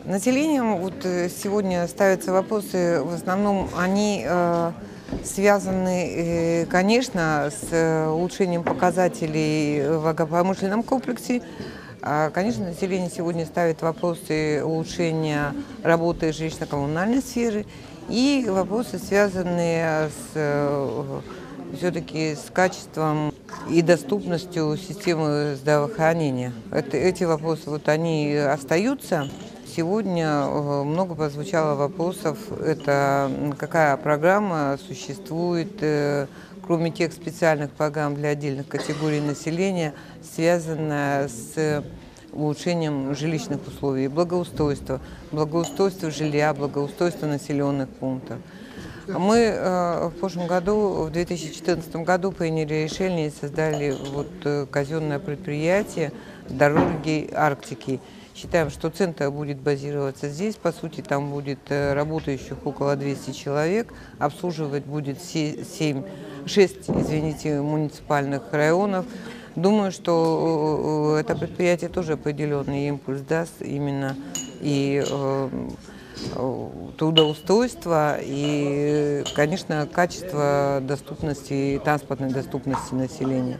Населением сегодня ставятся вопросы, в основном они связаны, конечно, с улучшением показателей в агропромышленном комплексе. Конечно, население сегодня ставит вопросы улучшения работы жилищно-коммунальной сферы и вопросы, связанные все-таки с качеством и доступностью системы здравоохранения. Эти вопросы они остаются. Сегодня много прозвучало вопросов, это какая программа существует, кроме тех специальных программ для отдельных категорий населения, связанная с улучшением жилищных условий, благоустройства жилья, благоустройства населенных пунктов. Мы в прошлом году, в 2014 году, приняли решение и создали казенное предприятие «Дороги Арктики». Считаем, что центр будет базироваться здесь. По сути, там будет работающих около 200 человек. Обслуживать будет 6 муниципальных районов. Думаю, что это предприятие тоже определенный импульс даст именно и трудоустройства, и, конечно, качество доступности, транспортной доступности населения.